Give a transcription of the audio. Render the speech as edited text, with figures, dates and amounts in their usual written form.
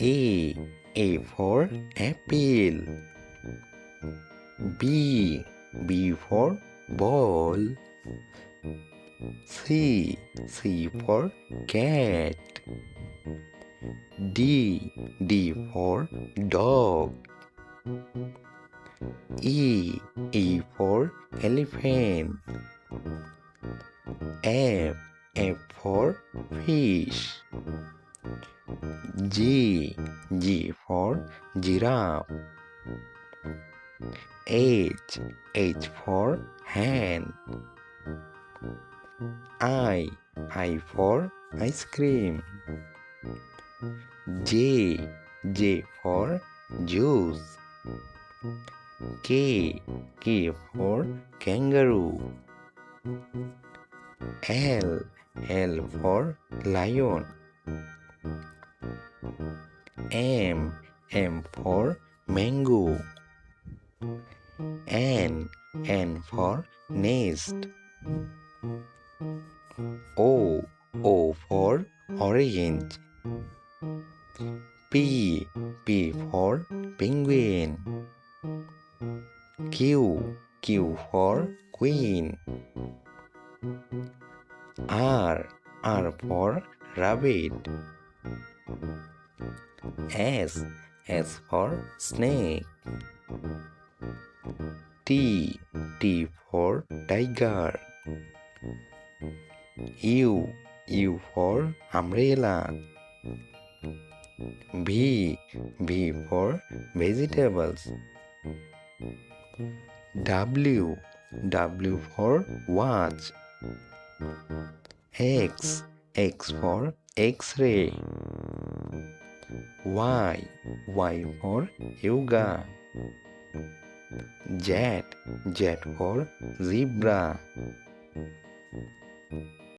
A for apple. B for ball. C for cat. D for dog. E for elephant. F for fish. G for giraffe. H for hand. I for ice cream. J for juice. K for kangaroo. L for lion. M for mango. N for nest. O for orange. P for penguin. Q for queen. R for rabbit. S for snake. T for tiger. U for umbrella. V for vegetables. W for watch. X for X-ray. Y for yoga. Z for zebra.